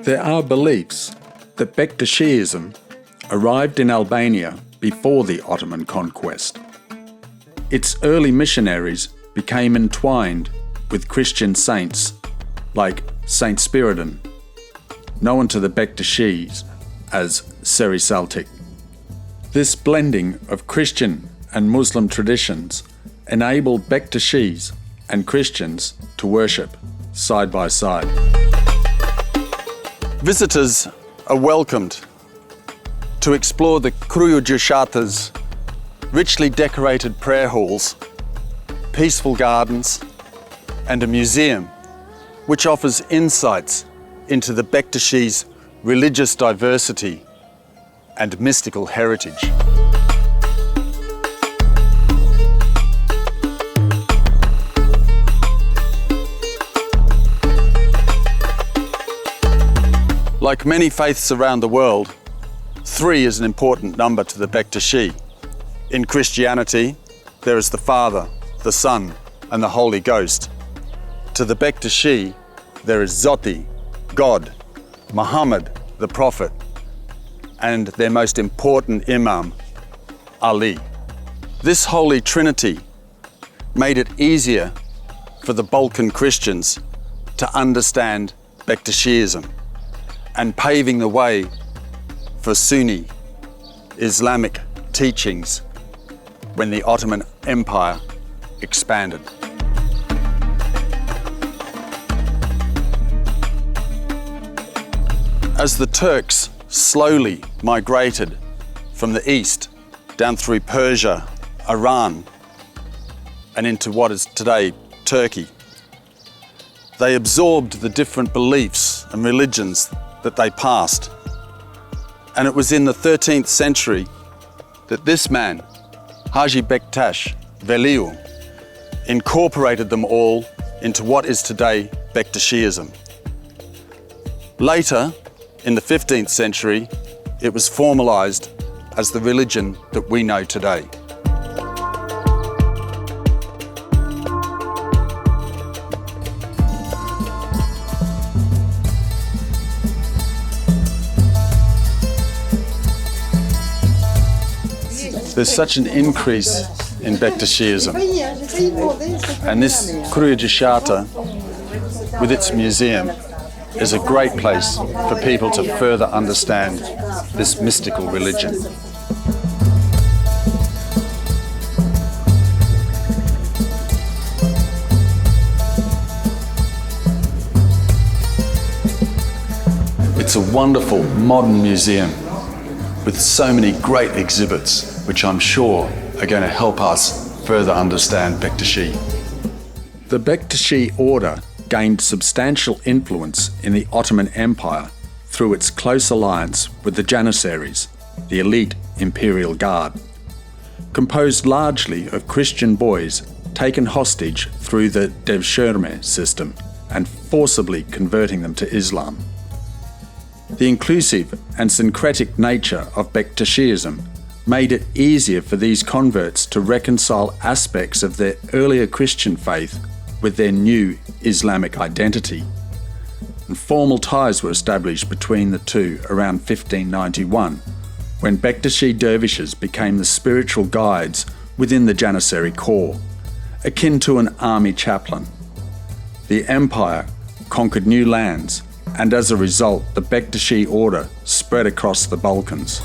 There are beliefs that Bektashiism arrived in Albania before the Ottoman conquest. Its early missionaries became entwined with Christian saints like Saint Spiridon, known to the Bektashis as Seri Saltik. This blending of Christian and Muslim traditions enabled Bektashis and Christians to worship side by side. Visitors are welcomed to explore the Kruju Gjashata's richly decorated prayer halls, peaceful gardens, and a museum which offers insights into the Bektashis' religious diversity and mystical heritage. Like many faiths around the world, 3 is an important number to the Bektashi. In Christianity, there is the Father, the Son, and the Holy Ghost. To the Bektashi, there is Zoti, God, Muhammad, the Prophet, and their most important Imam, Ali. This Holy Trinity made it easier for the Balkan Christians to understand Bektashiism, and paving the way for Sunni Islamic teachings when the Ottoman Empire expanded. As the Turks slowly migrated from the east down through Persia, Iran, and into what is today Turkey, they absorbed the different beliefs and religions that they passed. And it was in the 13th century that this man, Haji Bektash Veliu, incorporated them all into what is today Bektashiism. Later, in the 15th century, it was formalized as the religion that we know today. There's such an increase in Bektashiism. And this Kruju Gjashata, with its museum, is a great place for people to further understand this mystical religion. It's a wonderful modern museum with so many great exhibits, which I'm sure are going to help us further understand Bektashi. The Bektashi order gained substantial influence in the Ottoman Empire through its close alliance with the Janissaries, the elite imperial guard. Composed largely of Christian boys taken hostage through the devshirme system and forcibly converting them to Islam. The inclusive and syncretic nature of Bektashiism made it easier for these converts to reconcile aspects of their earlier Christian faith with their new Islamic identity. And formal ties were established between the two around 1591, when Bektashi dervishes became the spiritual guides within the Janissary corps, akin to an army chaplain. The empire conquered new lands, and as a result, the Bektashi order spread across the Balkans.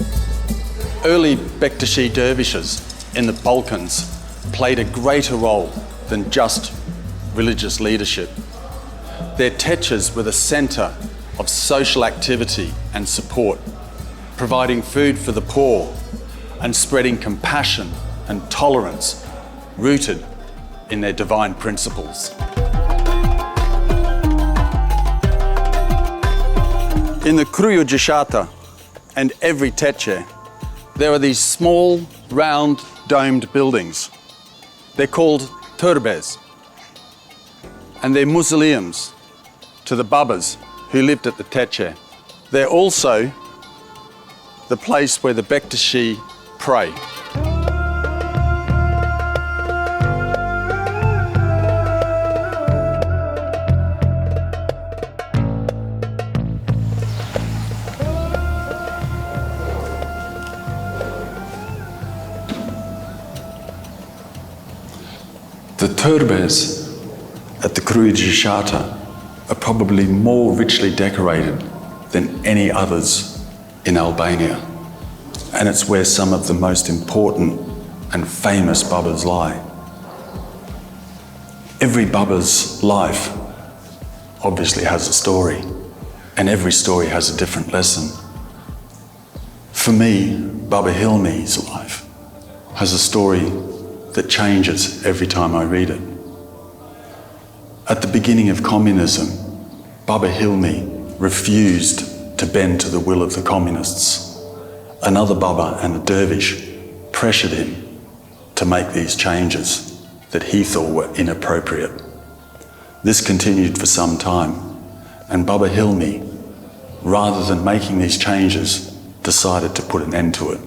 Early Bektashi dervishes in the Balkans played a greater role than just religious leadership. Their teches were the centre of social activity and support, providing food for the poor and spreading compassion and tolerance rooted in their divine principles. In the Kruju Gjashata and every teche, there are these small, round, domed buildings. They're called Turbes, and they're mausoleums to the Babas who lived at the teche. They're also the place where the Bektashi pray. Turbes at the Kruijishata are probably more richly decorated than any others in Albania. And it's where some of the most important and famous Babas lie. Every Baba's life obviously has a story, and every story has a different lesson. For me, Baba Hilmi's life has a story that changes every time I read it. At the beginning of communism, Baba Hilmi refused to bend to the will of the communists. Another Baba and a dervish pressured him to make these changes that he thought were inappropriate. This continued for some time, and Baba Hilmi, rather than making these changes, decided to put an end to it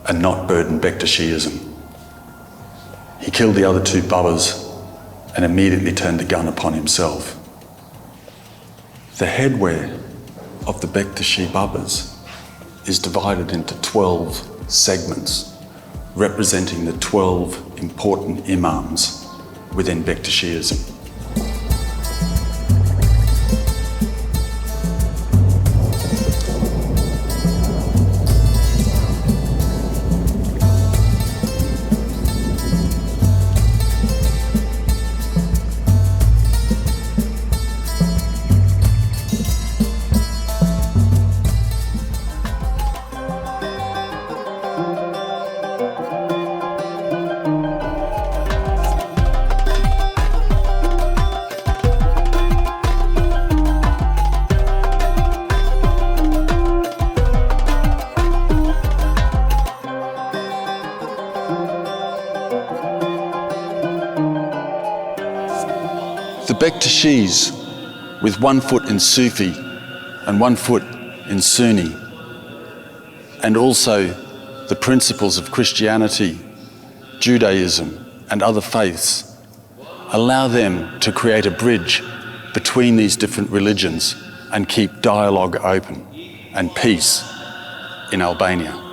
and not burden Bektashiism. He killed the other two Babas and immediately turned the gun upon himself. The headwear of the Bektashi Babas is divided into 12 segments, representing the 12 important imams within Bektashiism. The Bektashis, with 1 foot in Sufi and 1 foot in Sunni, and also the principles of Christianity, Judaism, and other faiths, allow them to create a bridge between these different religions and keep dialogue open and peace in Albania.